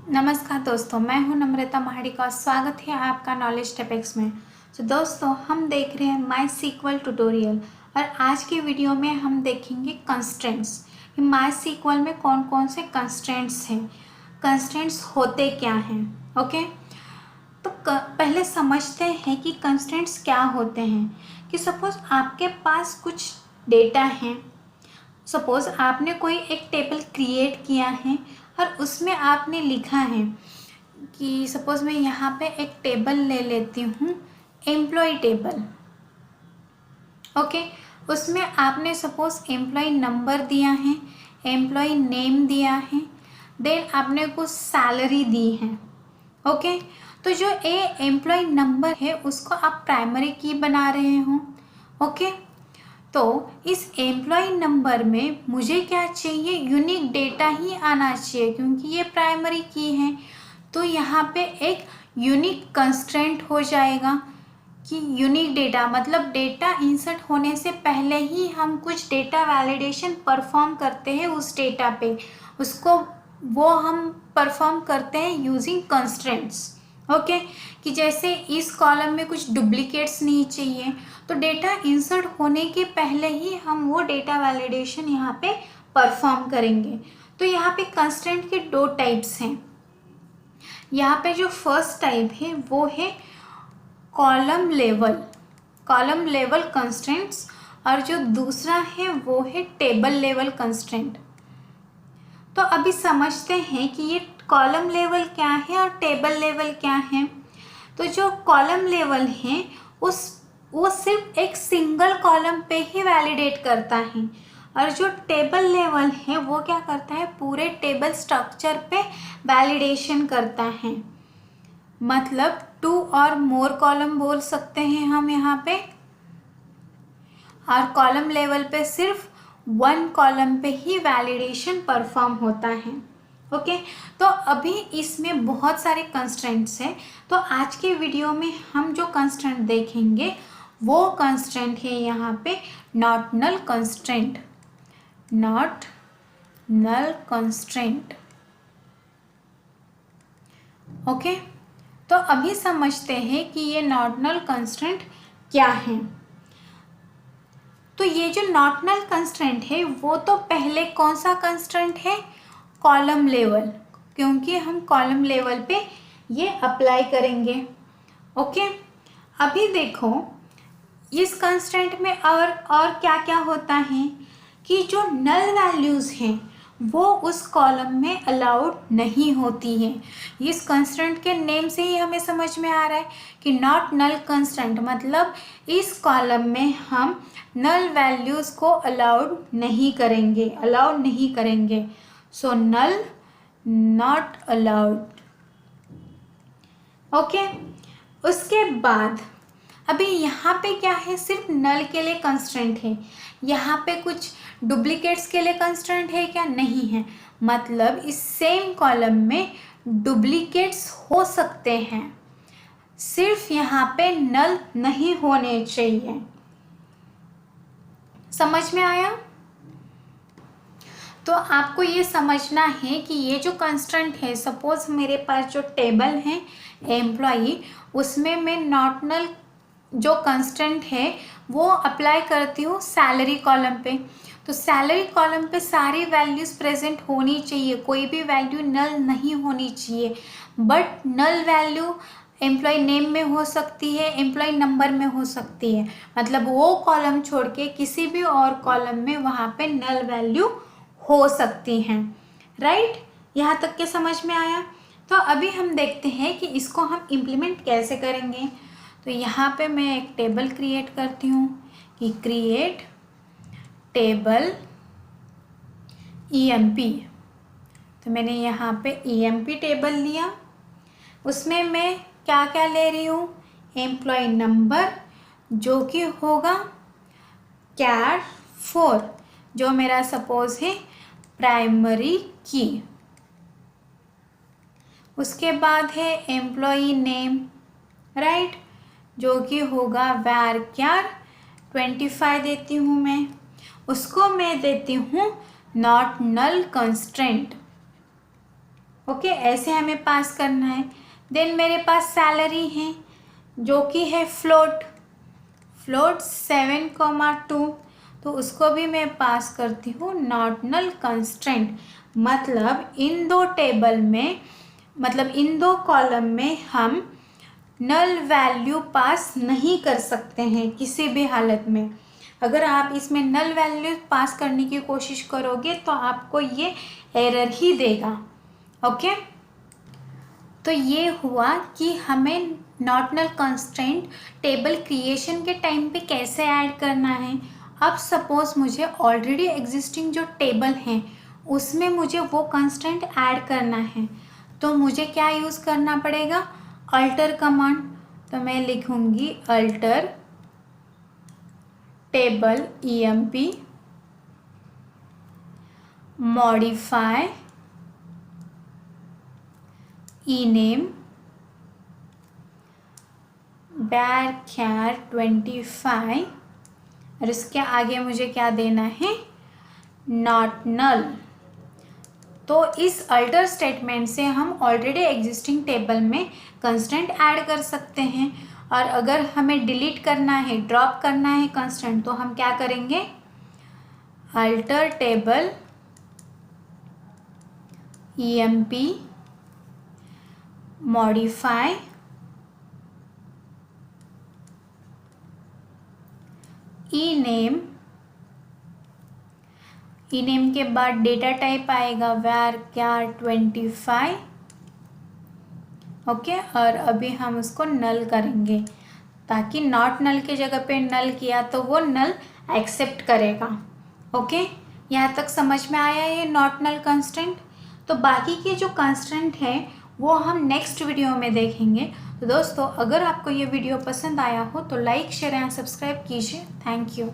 नमस्कार दोस्तों, मैं हूं नम्रता महाड़ी का स्वागत है आपका नॉलेज टॉपिक्स में। तो दोस्तों, हम देख रहे हैं माई सीक्वल ट्यूटोरियल और आज के वीडियो में हम देखेंगे कंस्ट्रेंट्स कि माई सीक्वल में कौन कौन से कंस्ट्रेंट्स हैं, कंस्ट्रेंट्स होते क्या हैं। ओके, तो पहले समझते हैं कि कंस्ट्रेंट्स क्या होते हैं। कि सपोज आपके पास कुछ डेटा है, सपोज आपने कोई एक टेबल क्रिएट किया है और उसमें आपने लिखा है कि सपोज मैं यहाँ पे एक टेबल ले लेती हूँ, एम्प्लॉय टेबल। ओके, उसमें आपने सपोज एम्प्लॉय नंबर दिया है, एम्प्लॉय नेम दिया है, देन आपने कुछ सैलरी दी है। ओके, तो जो एम्प्लॉय नंबर है उसको आप प्राइमरी की बना रहे हो। ओके, तो इस एम्प्लॉय नंबर में मुझे क्या चाहिए, यूनिक डेटा ही आना चाहिए क्योंकि ये प्राइमरी की है। तो यहाँ पे एक यूनिक कंस्ट्रेंट हो जाएगा कि यूनिक डेटा मतलब डेटा इंसर्ट होने से पहले ही हम कुछ डेटा वैलिडेशन परफॉर्म करते हैं उस डेटा पे, उसको वो हम परफॉर्म करते हैं यूजिंग कंस्ट्रेंट्स। ओके, कि जैसे इस कॉलम में कुछ डुप्लीकेट्स नहीं चाहिए, तो डेटा इंसर्ट होने के पहले ही हम वो डेटा वैलिडेशन यहाँ पे परफॉर्म करेंगे। तो यहाँ पे कंस्ट्रेंट के दो टाइप्स हैं। यहाँ पे जो फर्स्ट टाइप है वो है कॉलम लेवल कंस्ट्रेंट्स, और जो दूसरा है वो है टेबल लेवल कंस्ट्रेंट। तो अभी समझते हैं कि ये कॉलम लेवल क्या है और टेबल लेवल क्या है। तो जो कॉलम लेवल है वो सिर्फ एक सिंगल कॉलम पे ही वैलिडेट करता है, और जो टेबल लेवल है वो क्या करता है, पूरे टेबल स्ट्रक्चर पे वैलिडेशन करता है। मतलब 2 और मोर कॉलम बोल सकते हैं हम यहाँ पे, और कॉलम लेवल पे सिर्फ 1 कॉलम पे ही वैलिडेशन परफॉर्म होता है। ओके, तो अभी इसमें बहुत सारे कंस्ट्रेंट्स हैं। तो आज के वीडियो में हम जो कंस्ट्रेंट देखेंगे वो कंस्ट्रेंट है यहाँ पे not null constraint. Not null constraint. Okay, तो अभी समझते हैं कि ये नॉट नल कंस्ट्रेंट क्या है। तो ये जो नॉट नल कंस्ट्रेंट है वो तो पहले कौन सा कंस्ट्रेंट है, कॉलम लेवल, क्योंकि हम कॉलम लेवल पे ये अप्लाई करेंगे। ओके, अभी देखो इस कंस्ट्रेंट में और क्या क्या होता है कि जो नल वैल्यूज़ हैं वो उस कॉलम में अलाउड नहीं होती है। इस कंस्ट्रेंट के नेम से ही हमें समझ में आ रहा है कि नॉट नल कंस्ट्रेंट मतलब इस कॉलम में हम नल वैल्यूज़ को अलाउड नहीं करेंगे। सो नल नॉट अलाउड। ओके, उसके बाद अभी यहाँ पे क्या है, सिर्फ नल के लिए कंस्ट्रेंट है। यहाँ पे कुछ डुप्लीकेट्स के लिए कंस्ट्रेंट है क्या, नहीं है। मतलब इस सेम कॉलम में डुप्लीकेट्स हो सकते हैं, सिर्फ यहाँ पे नल नहीं होने चाहिए। समझ में आया? तो आपको ये समझना है कि ये जो कंस्ट्रेंट है, सपोज मेरे पास जो टेबल है एम्प्लॉई, उसमें मैं नॉट नल जो कंस्ट्रेंट है वो अप्लाई करती हूँ सैलरी कॉलम पे। तो सैलरी कॉलम पे सारी वैल्यूज़ प्रेजेंट होनी चाहिए, कोई भी वैल्यू नल नहीं होनी चाहिए। But null value employee name में हो सकती है, एम्प्लॉय नंबर में हो सकती है। मतलब वो कॉलम छोड़ के किसी भी और कॉलम में वहाँ पे नल वैल्यू हो सकती हैं। राइट, यहाँ तक के समझ में आया? तो अभी हम देखते हैं कि इसको हम इम्प्लीमेंट कैसे करेंगे। तो यहाँ पे मैं एक टेबल क्रिएट करती हूँ कि क्रिएट टेबल ईएमपी। तो मैंने यहाँ पे ईएमपी टेबल लिया, उसमें मैं क्या क्या ले रही हूँ, एम्प्लॉय नंबर जो कि होगा कैर 4, जो मेरा सपोज है प्राइमरी की। उसके बाद है एम्प्लॉई नेम, राइट, जो कि होगा varchar 25 देती हूँ मैं। उसको मैं देती हूँ नॉट नल कंस्ट्रेंट। ओके, ऐसे हमें पास करना है। देन मेरे पास सैलरी है जो कि है फ्लोट 7,2, तो उसको भी मैं पास करती हूँ नॉट नल कंस्ट्रेंट। मतलब इन दो टेबल में, मतलब इन दो कॉलम में हम नल वैल्यू पास नहीं कर सकते हैं किसी भी हालत में। अगर आप इसमें नल वैल्यू पास करने की कोशिश करोगे तो आपको ये एरर ही देगा। ओके, तो ये हुआ कि हमें not null constraint table creation के टाइम पे कैसे ऐड करना है। अब सपोज मुझे ऑलरेडी एग्जिस्टिंग जो टेबल हैं उसमें मुझे वो कंस्ट्रेंट ऐड करना है, तो मुझे क्या यूज़ करना पड़ेगा, अल्टर कमांड। तो मैं लिखूँगी alter table emp modify ename var 25 और इसके आगे मुझे क्या देना है, नॉट नल। तो इस अल्टर स्टेटमेंट से हम ऑलरेडी एग्जिस्टिंग टेबल में कंस्टेंट ऐड कर सकते हैं, और अगर हमें डिलीट करना है, ड्रॉप करना है कंस्टेंट, तो हम क्या करेंगे, alter table emp modify ename के बाद डेटा टाइप आएगा var 25। ओके, और अभी हम उसको नल करेंगे ताकि नॉट नल के जगह पे नल किया तो वो नल एक्सेप्ट करेगा। ओके, यहाँ तक समझ में आया ये नॉट नल कंस्ट्रेंट। तो बाकी के जो कंस्ट्रेंट है वो हम नेक्स्ट वीडियो में देखेंगे। तो दोस्तों, अगर आपको ये वीडियो पसंद आया हो तो लाइक, शेयर एंड सब्सक्राइब कीजिए। Thank you.